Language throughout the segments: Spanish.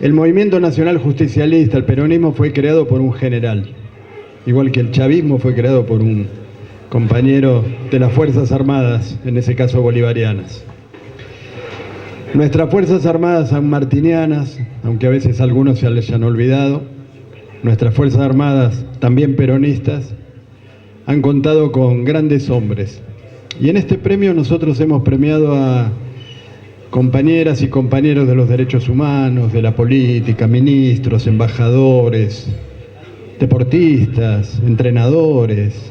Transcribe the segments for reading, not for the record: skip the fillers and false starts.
El movimiento nacional justicialista, el peronismo, fue creado por un general, igual que el chavismo fue creado por un compañero de las Fuerzas Armadas, en ese caso bolivarianas. Nuestras Fuerzas Armadas sanmartinianas, aunque a veces algunos se les hayan olvidado, nuestras Fuerzas Armadas, también peronistas, han contado con grandes hombres. Y en este premio nosotros hemos premiado a compañeras y compañeros de los derechos humanos, de la política, ministros, embajadores, deportistas, entrenadores,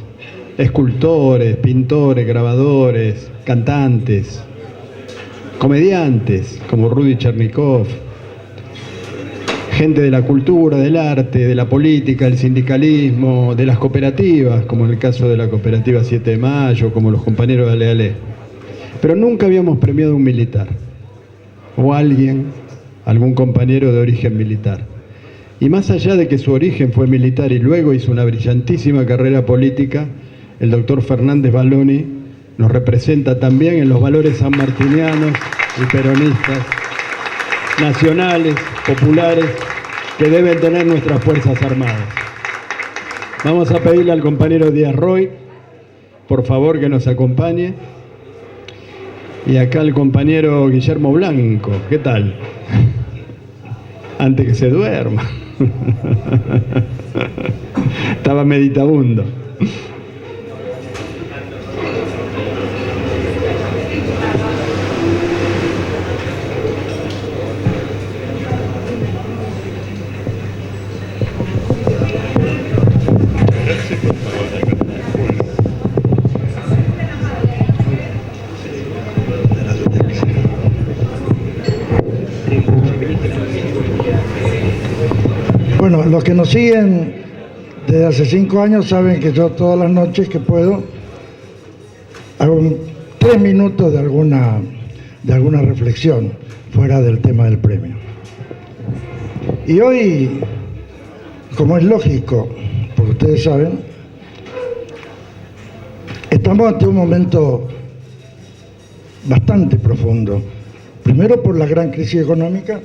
escultores, pintores, grabadores, cantantes, comediantes como Rudy Chernikov, gente de la cultura, del arte, de la política, del sindicalismo, de las cooperativas, como en el caso de la cooperativa 7 de Mayo, como los compañeros de Ale. Pero nunca habíamos premiado a un militar o algún compañero de origen militar. Y más allá de que su origen fue militar y luego hizo una brillantísima carrera política, el doctor Fernández Baloni nos representa también en los valores sanmartinianos y peronistas, nacionales, populares, que deben tener nuestras Fuerzas Armadas. Vamos a pedirle al compañero Díaz Roy, por favor, que nos acompañe. Y acá el compañero Guillermo Blanco, ¿qué tal? Antes que se duerma. Estaba meditabundo. Bueno, los que nos siguen desde hace 5 años saben que yo todas las noches que puedo hago 3 minutos de alguna reflexión fuera del tema del premio. Y hoy, como es lógico, porque ustedes saben, estamos ante un momento bastante profundo. Primero por la gran crisis económica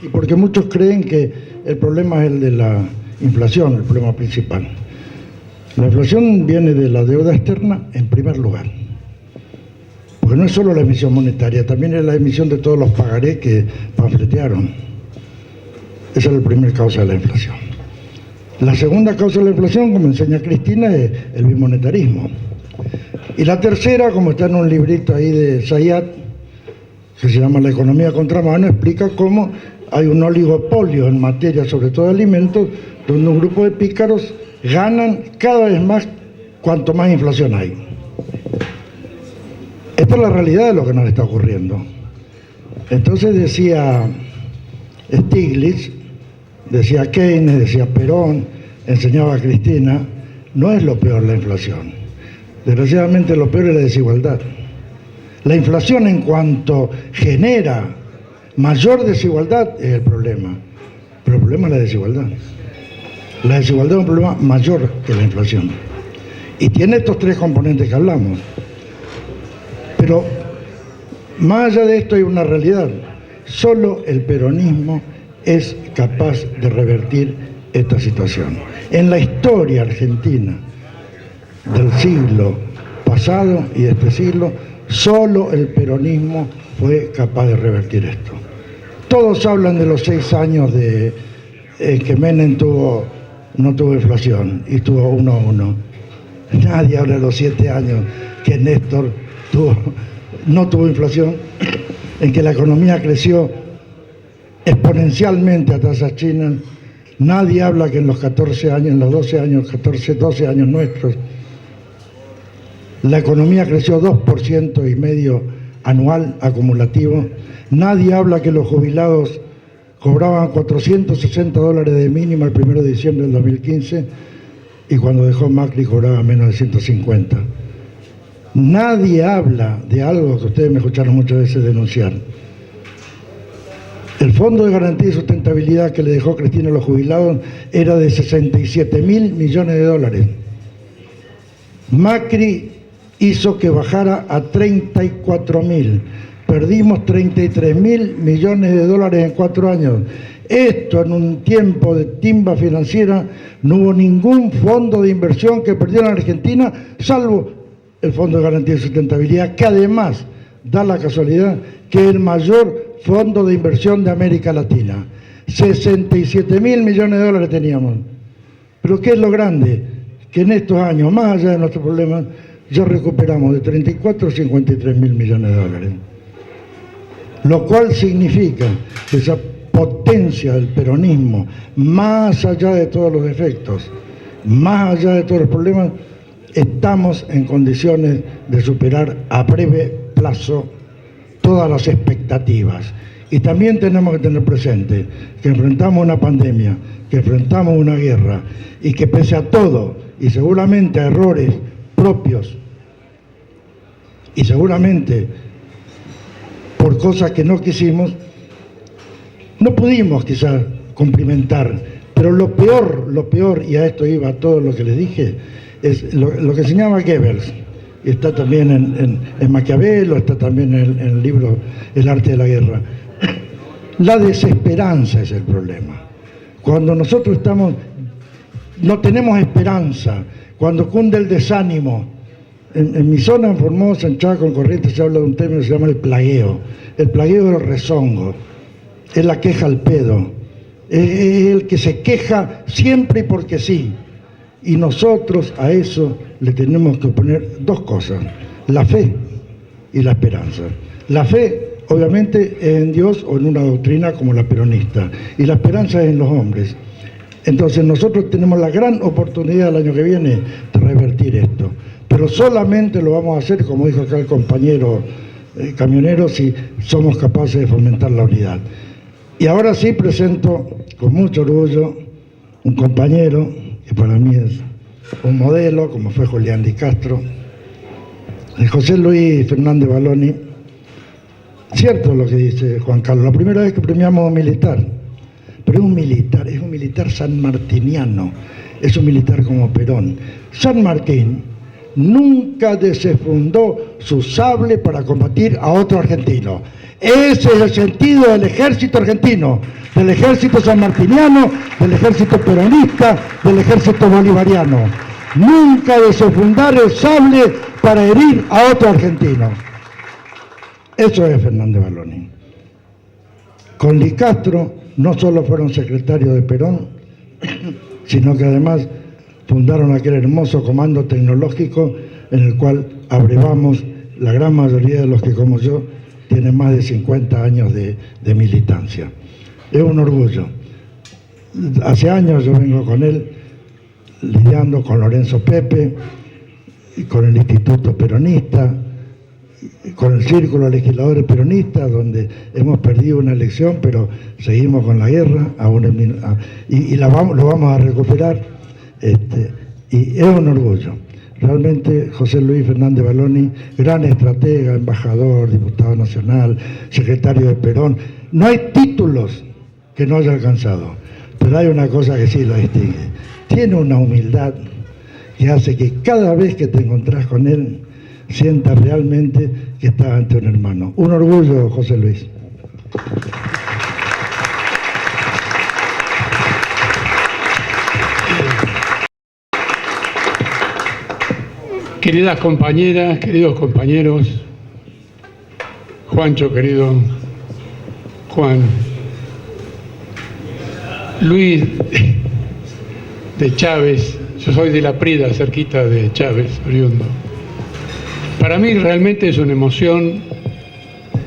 y porque muchos creen que el problema es el de la inflación, el problema principal. La inflación viene de la deuda externa en primer lugar, porque no es solo la emisión monetaria, también es la emisión de todos los pagarés que panfletearon. Esa es la primera causa de la inflación. La segunda causa de la inflación, como enseña Cristina, es el bimonetarismo. Y la tercera, como está en un librito ahí de Zayat, que se llama La economía a contramano, explica cómo hay un oligopolio en materia, sobre todo de alimentos, donde un grupo de pícaros ganan cada vez más cuanto más inflación hay. Esta es la realidad de lo que nos está ocurriendo. Entonces decía Stiglitz, decía Keynes, decía Perón, enseñaba a Cristina, no es lo peor la inflación. Desgraciadamente lo peor es la desigualdad. La inflación, en cuanto genera mayor desigualdad, es el problema. Pero el problema es la desigualdad. La desigualdad es un problema mayor que la inflación. Y tiene estos 3 componentes que hablamos. Pero más allá de esto hay una realidad. Solo el peronismo es capaz de revertir esta situación. En la historia argentina del siglo pasado y de este siglo, solo el peronismo fue capaz de revertir esto. Todos hablan de los 6 años de que Menem no tuvo inflación y tuvo 1-1. Nadie habla de los 7 años que Néstor no tuvo inflación, en que la economía creció exponencialmente a tasas chinas. Nadie habla que en los 14 años, en los 12 años nuestros, la economía creció 2,5% anual acumulativo. Nadie habla que los jubilados cobraban $460 de mínima el 1 de diciembre del 2015 y cuando dejó Macri cobraba menos de 150. Nadie habla de algo que ustedes me escucharon muchas veces denunciar. El Fondo de Garantía y Sustentabilidad que le dejó Cristina a los jubilados era de $67.000 millones. Macri hizo que bajara a 34.000. Perdimos 33.000 millones de dólares en 4 años. Esto en un tiempo de timba financiera, no hubo ningún fondo de inversión que perdiera en Argentina, salvo el Fondo de Garantía y Sustentabilidad, que además da la casualidad que es el mayor fondo de inversión de América Latina. 67.000 millones de dólares teníamos. Pero ¿qué es lo grande? Que en estos años, más allá de nuestros problemas, ya recuperamos de 34 a 53.000 millones de dólares. Lo cual significa que esa potencia del peronismo, más allá de todos los defectos, más allá de todos los problemas, estamos en condiciones de superar a breve plazo todas las expectativas. Y también tenemos que tener presente que enfrentamos una pandemia, que enfrentamos una guerra, y que pese a todo, y seguramente a errores propios, y seguramente por cosas que no quisimos, no pudimos quizás cumplimentar, pero lo peor, y a esto iba todo lo que les dije, es lo que enseñaba Goebbels, y está también en Maquiavelo, está también en el libro El arte de la guerra. La desesperanza es el problema. Cuando nosotros no tenemos esperanza, cuando cunde el desánimo. En mi zona, en Formosa, en Chaco, en Corrientes, se habla de un término que se llama el plagueo. El plagueo es el rezongo, es la queja al pedo, es el que se queja siempre y porque sí. Y nosotros a eso le tenemos que poner dos cosas, la fe y la esperanza. La fe, obviamente, es en Dios o en una doctrina como la peronista, y la esperanza es en los hombres. Entonces nosotros tenemos la gran oportunidad el año que viene de revertir esto, pero solamente lo vamos a hacer, como dijo acá el compañero camionero, si somos capaces de fomentar la unidad. Y ahora sí presento con mucho orgullo un compañero que para mí es un modelo, como fue Julián Di Castro, José Luis Fernández Baloni. Cierto lo que dice Juan Carlos, la primera vez que premiamos a un militar, pero es un militar sanmartiniano, es un militar como Perón. San Martín nunca desenfundó su sable para combatir a otro argentino. Ese es el sentido del ejército argentino, del ejército sanmartiniano, del ejército peronista, del ejército bolivariano. Nunca desenfundar el sable para herir a otro argentino. Eso es Fernández Baloni. Con Di Castro no solo fueron secretarios de Perón, sino que además fundaron aquel hermoso comando tecnológico en el cual abrevamos la gran mayoría de los que, como yo, tienen más de 50 años de militancia. Es un orgullo. Hace años yo vengo con él lidiando con Lorenzo Pepe, y con el Instituto Peronista, con el Círculo de Legisladores Peronistas, donde hemos perdido una elección, pero seguimos con la guerra, y lo vamos a recuperar, y es un orgullo. Realmente José Luis Fernández Baloni, gran estratega, embajador, diputado nacional, secretario de Perón. No hay títulos que no haya alcanzado, pero hay una cosa que sí lo distingue. Tiene una humildad que hace que cada vez que te encontrás con él, sientas realmente que estás ante un hermano. Un orgullo, José Luis. Queridas compañeras, queridos compañeros, Juancho, querido Juan, Luis de Chávez, yo soy de La Prida, cerquita de Chávez, oriundo. Para mí realmente es una emoción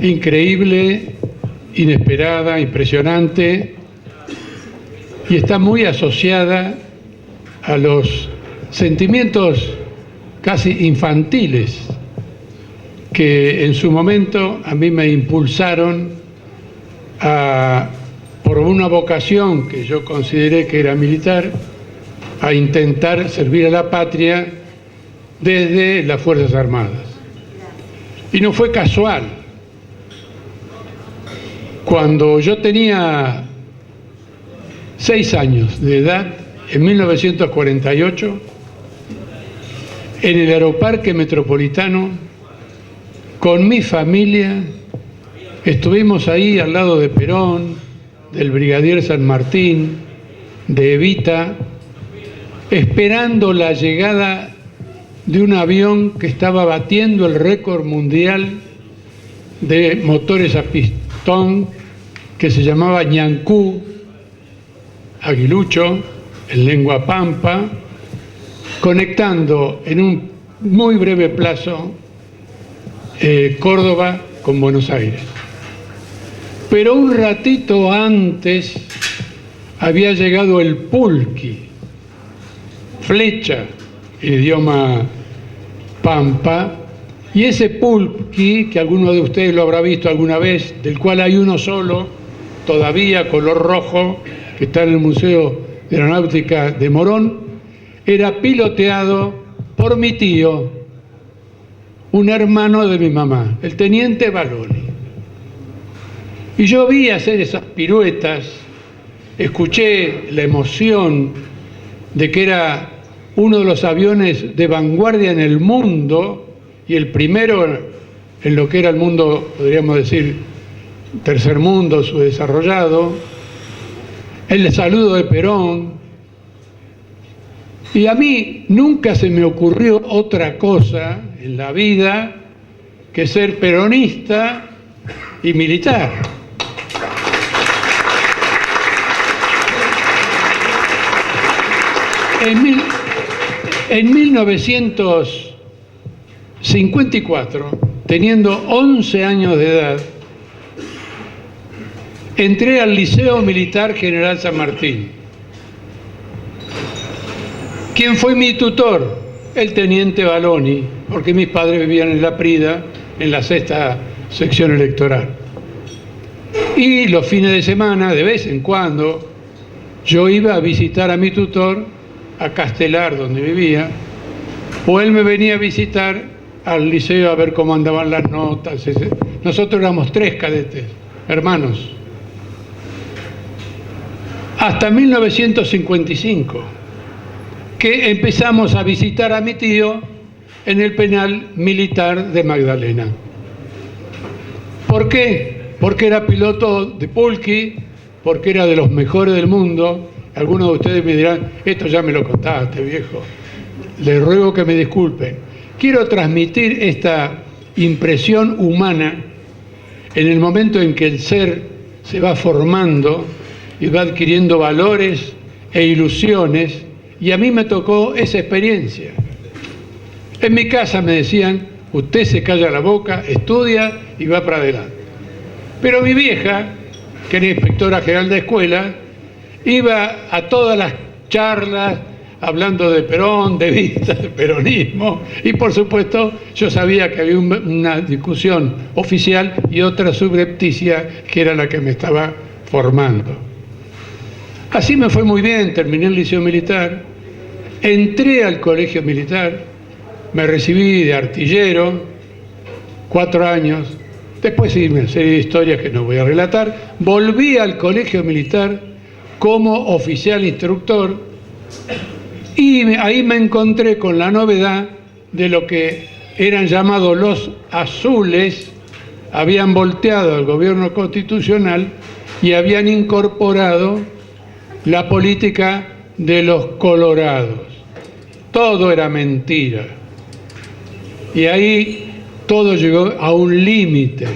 increíble, inesperada, impresionante, y está muy asociada a los sentimientos casi infantiles que en su momento a mí me impulsaron por una vocación que yo consideré que era militar, a intentar servir a la patria desde las Fuerzas Armadas. Y no fue casual. Cuando yo tenía 6 años de edad, en 1948, en el Aeroparque Metropolitano, con mi familia, Estuvimos ahí al lado de Perón, del brigadier San Martín, de Evita, esperando la llegada de un avión que estaba batiendo el récord mundial de motores a pistón, que se llamaba Ñancú, aguilucho, en lengua pampa, conectando en un muy breve plazo Córdoba con Buenos Aires. Pero un ratito antes había llegado el pulqui, flecha, en idioma pampa, y ese pulqui, que alguno de ustedes lo habrá visto alguna vez, del cual hay uno solo, todavía color rojo, que está en el Museo de Aeronáutica de Morón, era piloteado por mi tío, un hermano de mi mamá, el teniente Baloni. Y yo vi hacer esas piruetas, escuché la emoción de que era uno de los aviones de vanguardia en el mundo y el primero en lo que era el mundo, podríamos decir, tercer mundo, subdesarrollado, el saludo de Perón. Y a mí nunca se me ocurrió otra cosa en la vida que ser peronista y militar. En 1954, teniendo 11 años de edad, entré al Liceo Militar General San Martín. ¿Quién fue mi tutor? El teniente Baloni, porque mis padres vivían en La Prida, en la 6ª sección electoral. Y los fines de semana, de vez en cuando, yo iba a visitar a mi tutor a Castelar, donde vivía, o él me venía a visitar al liceo a ver cómo andaban las notas. Nosotros éramos 3 cadetes, hermanos. Hasta 1955, que empezamos a visitar a mi tío en el penal militar de Magdalena. ¿Por qué? Porque era piloto de pulqui, porque era de los mejores del mundo. Algunos de ustedes me dirán, esto ya me lo contaste, viejo. Les ruego que me disculpen. Quiero transmitir esta impresión humana en el momento en que el ser se va formando y va adquiriendo valores e ilusiones, y a mí me tocó esa experiencia. En mi casa me decían, usted se calla la boca, estudia y va para adelante. Pero mi vieja, que era inspectora general de escuela, iba a todas las charlas hablando de Perón, de Evita, de peronismo, y por supuesto yo sabía que había una discusión oficial y otra subrepticia, que era la que me estaba formando. Así me fue muy bien, terminé el liceo militar, entré al colegio militar, me recibí de artillero, 4 años, después sí, una serie de historias que no voy a relatar, volví al colegio militar como oficial instructor, y ahí me encontré con la novedad de lo que eran llamados los azules, habían volteado al gobierno constitucional y habían incorporado la política de los colorados. Todo era mentira. Y ahí todo llegó a un límite,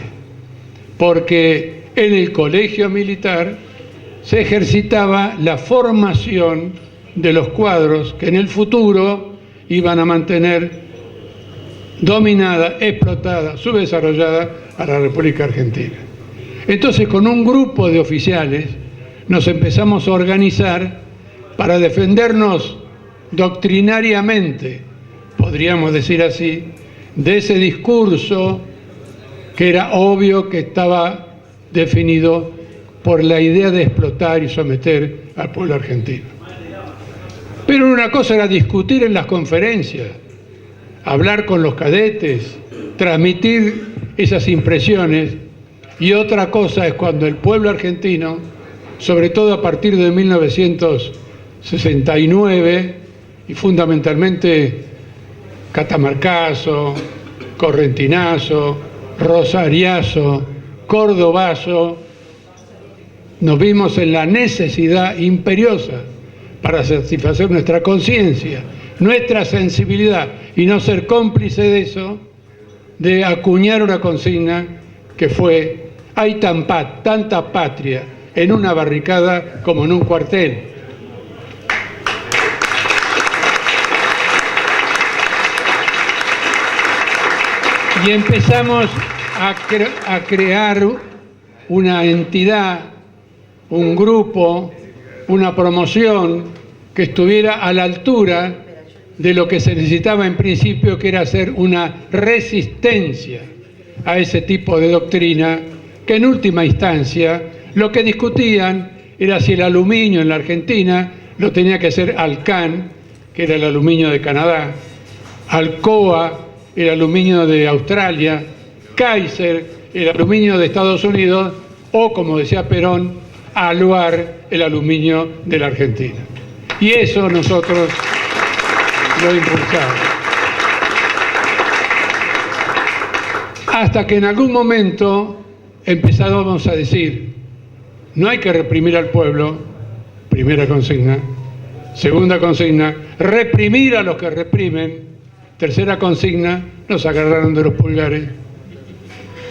porque en el colegio militar se ejercitaba la formación de los cuadros que en el futuro iban a mantener dominada, explotada, subdesarrollada a la República Argentina. Entonces, con un grupo de oficiales nos empezamos a organizar para defendernos doctrinariamente, podríamos decir así, de ese discurso que era obvio que estaba definido por la idea de explotar y someter al pueblo argentino. Pero una cosa era discutir en las conferencias, hablar con los cadetes, transmitir esas impresiones, y otra cosa es cuando el pueblo argentino, sobre todo a partir de 1969, y fundamentalmente Catamarcazo, Correntinazo, Rosariazo, cordobazo, nos vimos en la necesidad imperiosa para satisfacer nuestra conciencia, nuestra sensibilidad y no ser cómplice de eso, de acuñar una consigna que fue: hay tanta patria en una barricada como en un cuartel. Y empezamos a crear una entidad, un grupo, una promoción que estuviera a la altura de lo que se necesitaba en principio, que era hacer una resistencia a ese tipo de doctrina, que en última instancia lo que discutían era si el aluminio en la Argentina lo tenía que hacer Alcan, que era el aluminio de Canadá, Alcoa, el aluminio de Australia, Kaiser, el aluminio de Estados Unidos, o, como decía Perón, Aluar, el aluminio de la Argentina. Y eso nosotros lo impulsamos. Hasta que en algún momento empezábamos a decir: no hay que reprimir al pueblo, primera consigna. Segunda consigna, reprimir a los que reprimen. Tercera consigna, nos agarraron de los pulgares,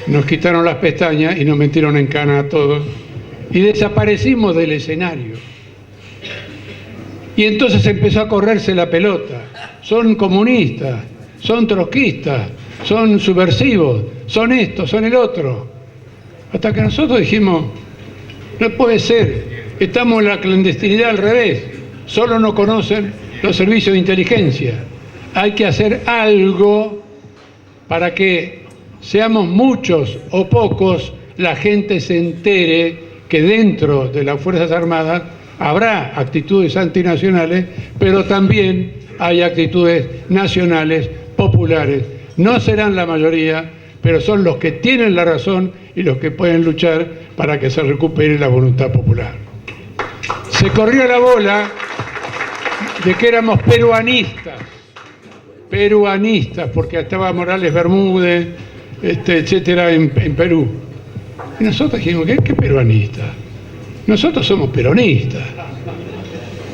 nos quitaron las pestañas y nos metieron en cana a todos y desaparecimos del escenario. Y entonces empezó a correrse la pelota. Son comunistas, son trotskistas, son subversivos, son esto, son el otro. Hasta que nosotros dijimos: no puede ser, estamos en la clandestinidad al revés, solo nos conocen los servicios de inteligencia. Hay que hacer algo para que, seamos muchos o pocos, la gente se entere que dentro de las Fuerzas Armadas habrá actitudes antinacionales, pero también hay actitudes nacionales, populares. No serán la mayoría, pero son los que tienen la razón y los que pueden luchar para que se recupere la voluntad popular. Se corrió la bola de que éramos peruanistas, porque estaba Morales Bermúdez, etcétera, en Perú. Y nosotros dijimos: ¿qué peruanistas? Nosotros somos peronistas.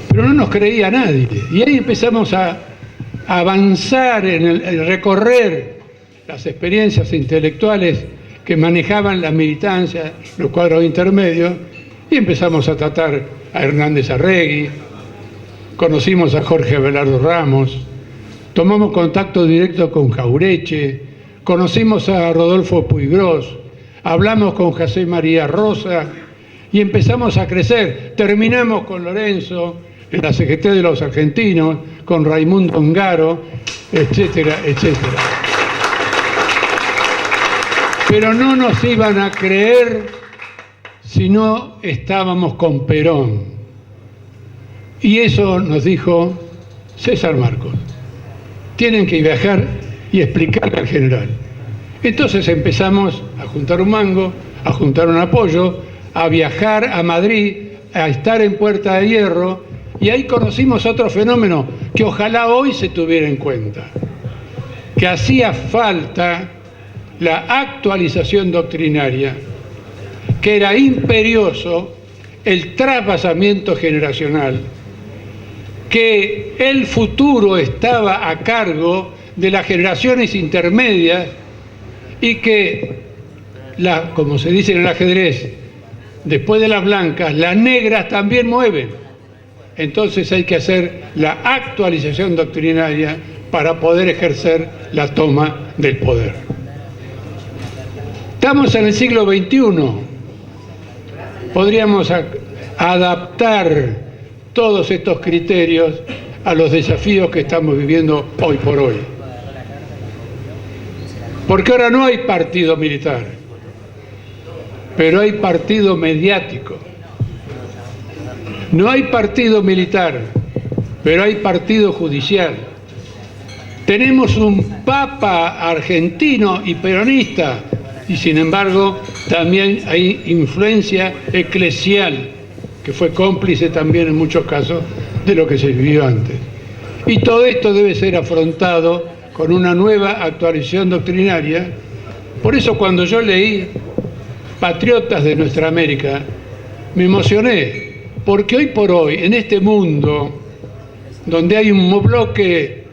Pero no nos creía nadie. Y ahí empezamos a avanzar en el recorrer las experiencias intelectuales que manejaban la militancia, los cuadros intermedios, y empezamos a tratar a Hernández Arregui, conocimos a Jorge Abelardo Ramos, tomamos contacto directo con Jaureche, conocimos a Rodolfo Puigros, hablamos con José María Rosa y empezamos a crecer. Terminamos con Lorenzo en la CGT de los Argentinos, con Raimundo Ongaro, etcétera, etcétera. Pero no nos iban a creer si no estábamos con Perón. Y eso nos dijo César Marcos: tienen que viajar y explicarle al general. Entonces empezamos a juntar un mango, a juntar un apoyo, a viajar a Madrid, a estar en Puerta de Hierro, y ahí conocimos otro fenómeno que ojalá hoy se tuviera en cuenta, que hacía falta la actualización doctrinaria, que era imperioso el traspasamiento generacional, que el futuro estaba a cargo de las generaciones intermedias y que, como se dice en el ajedrez, después de las blancas, las negras también mueven. Entonces hay que hacer la actualización doctrinaria para poder ejercer la toma del poder. Estamos en el siglo XXI. Podríamos adaptar todos estos criterios a los desafíos que estamos viviendo hoy por hoy. Porque ahora no hay partido militar, pero hay partido mediático. No hay partido militar, pero hay partido judicial. Tenemos un papa argentino y peronista, y sin embargo también hay influencia eclesial, que fue cómplice también en muchos casos de lo que se vivió antes. Y todo esto debe ser afrontado con una nueva actualización doctrinaria. Por eso cuando yo leí patriotas de nuestra América, me emocioné, porque hoy por hoy, en este mundo donde hay un bloque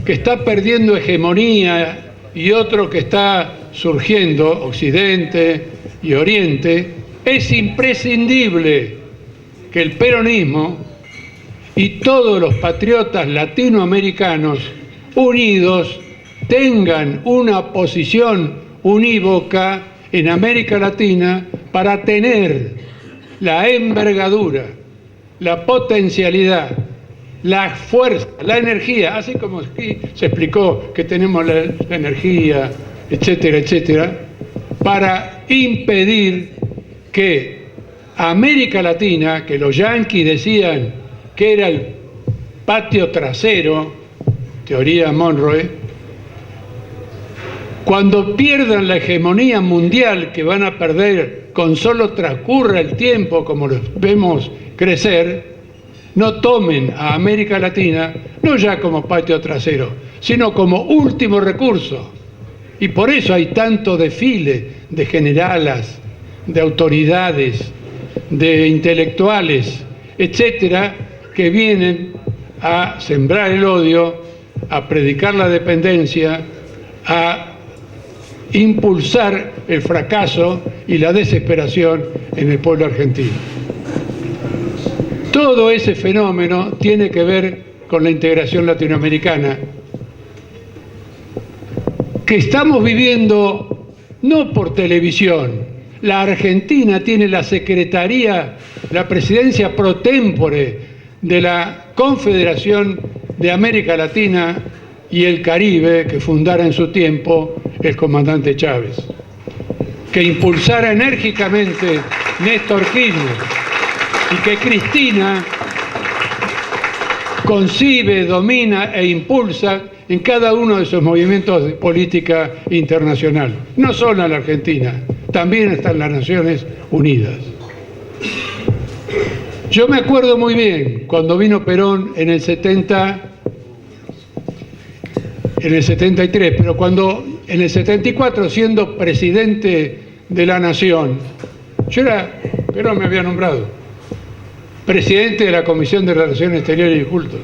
que está perdiendo hegemonía y otro que está surgiendo, Occidente y Oriente, es imprescindible que el peronismo y todos los patriotas latinoamericanos unidos tengan una posición unívoca en América Latina para tener la envergadura, la potencialidad, la fuerza, la energía, así como aquí se explicó que tenemos la energía, etcétera, etcétera, para impedir que América Latina, que los yanquis decían que era el patio trasero, teoría Monroe, cuando pierdan la hegemonía mundial que van a perder con solo transcurra el tiempo como los vemos crecer, no tomen a América Latina no ya como patio trasero, sino como último recurso. Y por eso hay tanto desfile de generalas, de autoridades, de intelectuales, etcétera, que vienen a sembrar el odio, a predicar la dependencia, a impulsar el fracaso y la desesperación en el pueblo argentino. Todo ese fenómeno tiene que ver con la integración latinoamericana, que estamos viviendo no por televisión. La Argentina tiene la secretaría, la presidencia pro tempore de la Confederación de América Latina y el Caribe, que fundara en su tiempo el comandante Chávez, que impulsara enérgicamente Néstor Kirchner, y que Cristina concibe, domina e impulsa en cada uno de esos movimientos de política internacional. No solo en la Argentina, también están las Naciones Unidas. Yo me acuerdo muy bien cuando vino Perón en el 73, pero cuando en el 74, siendo presidente de la Nación, Perón me había nombrado presidente de la Comisión de Relaciones Exteriores y Cultos,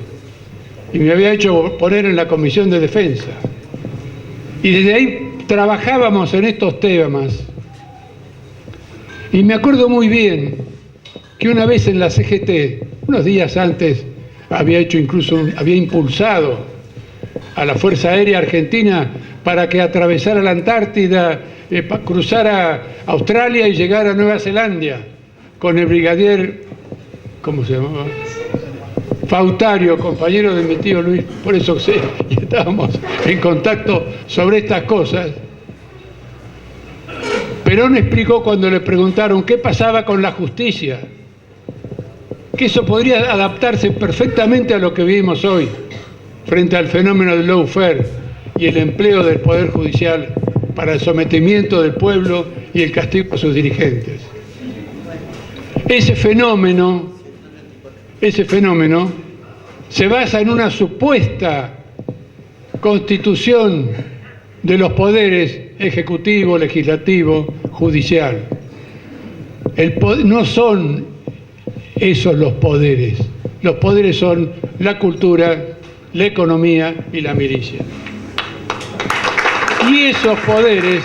y me había hecho poner en la Comisión de Defensa. Y desde ahí trabajábamos en estos temas. Y me acuerdo muy bien que una vez en la CGT, unos días antes, había impulsado a la Fuerza Aérea Argentina para que atravesara la Antártida, cruzara Australia y llegara a Nueva Zelanda, con el brigadier, ¿cómo se llamaba? Fautario, compañero de mi tío Luis, por eso sé, y estábamos en contacto sobre estas cosas. Perón explicó cuando le preguntaron qué pasaba con la justicia, que eso podría adaptarse perfectamente a lo que vivimos hoy, frente al fenómeno del lawfare y el empleo del Poder Judicial para el sometimiento del pueblo y el castigo a sus dirigentes. Ese fenómeno se basa en una supuesta constitución de los poderes ejecutivo, legislativo, judicial. No son esos los poderes son la cultura, la economía y la milicia. Y esos poderes,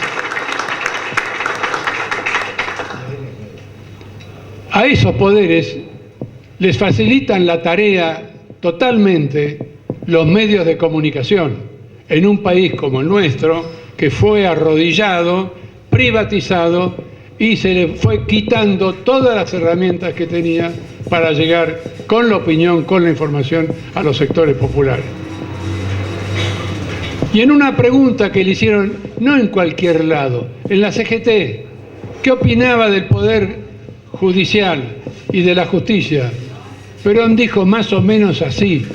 a esos poderes les facilitan la tarea totalmente los medios de comunicación en un país como el nuestro, que fue arrodillado, privatizado y se le fue quitando todas las herramientas que tenía para llegar con la opinión, con la información a los sectores populares. Y en una pregunta que le hicieron, no en cualquier lado, en la CGT, ¿qué opinaba del Poder Judicial y de la justicia? Perón dijo más o menos así,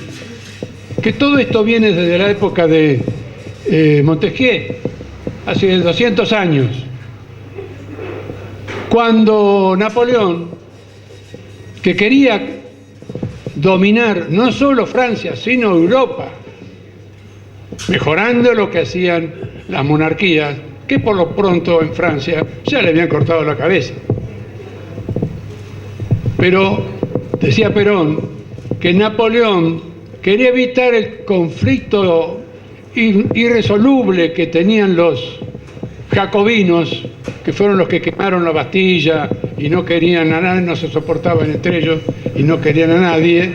que todo esto viene desde la época de Montesquieu, hace 200 años, cuando Napoleón, que quería dominar no solo Francia, sino Europa, mejorando lo que hacían las monarquías, que por lo pronto en Francia ya le habían cortado la cabeza. Pero decía Perón que Napoleón quería evitar el conflicto irresoluble que tenían los jacobinos, que fueron los que quemaron la Bastilla y no querían a nadie, no se soportaban entre ellos y no querían a nadie,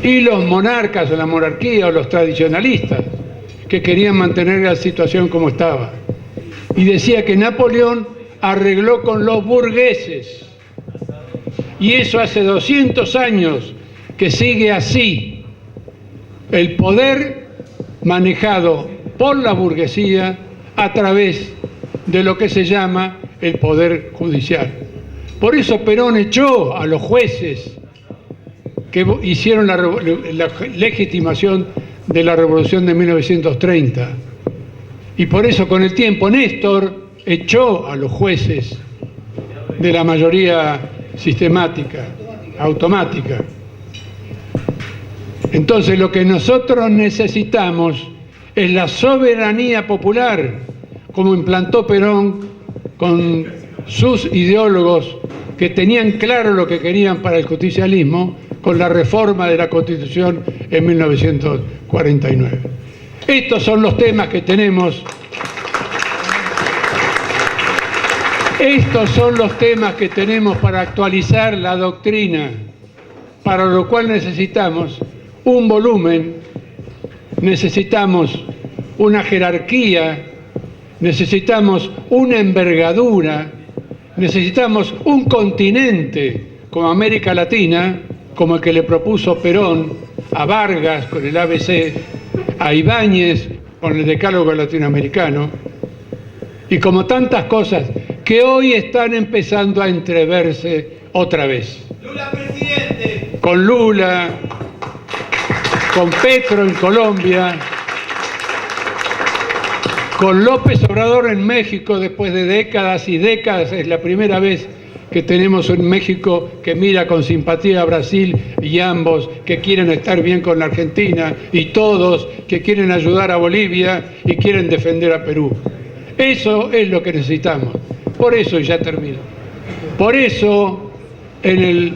y los monarcas o la monarquía o los tradicionalistas, que querían mantener la situación como estaba. Y decía que Napoleón arregló con los burgueses. Y eso hace 200 años que sigue así. El poder manejado por la burguesía a través de lo que se llama el poder judicial. Por eso Perón echó a los jueces que hicieron la legitimación de la Revolución de 1930. Y por eso con el tiempo Néstor echó a los jueces de la mayoría sistemática, automática. Entonces lo que nosotros necesitamos es la soberanía popular, como implantó Perón con sus ideólogos que tenían claro lo que querían para el justicialismo, con la reforma de la Constitución en 1949. Estos son los temas que tenemos. Estos son los temas que tenemos para actualizar la doctrina, para lo cual necesitamos un volumen, necesitamos una jerarquía, necesitamos una envergadura, necesitamos un continente como América Latina, como el que le propuso Perón a Vargas con el ABC, a Ibáñez con el Decálogo Latinoamericano, y como tantas cosas que hoy están empezando a entreverse otra vez. Lula presidente. Con Lula, con Petro en Colombia, con López Obrador en México después de décadas y décadas. Es la primera vez que tenemos un México que mira con simpatía a Brasil y ambos que quieren estar bien con la Argentina y todos que quieren ayudar a Bolivia y quieren defender a Perú. Eso es lo que necesitamos. Por eso, y ya termino, por eso en el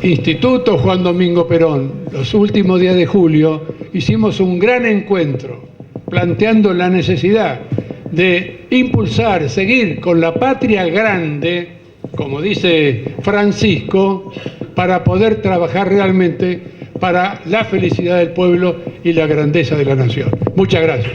Instituto Juan Domingo Perón, los últimos días de julio, hicimos un gran encuentro planteando la necesidad de impulsar, seguir con la patria grande, como dice Francisco, para poder trabajar realmente para la felicidad del pueblo y la grandeza de la nación. Muchas gracias.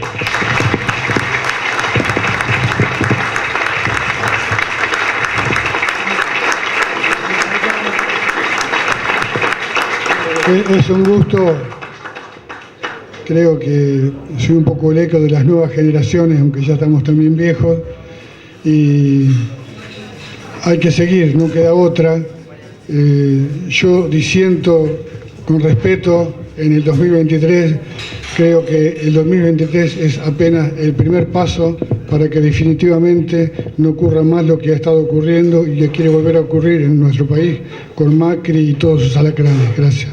Es un gusto. Creo que soy un poco el eco de las nuevas generaciones, aunque ya estamos también viejos, y hay que seguir, no queda otra. Yo disiento con respeto en el 2023, creo que el 2023 es apenas el primer paso para que definitivamente no ocurra más lo que ha estado ocurriendo y que quiere volver a ocurrir en nuestro país con Macri y todos sus alacranes. Gracias.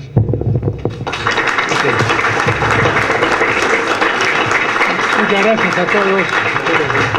Muchas gracias a todos.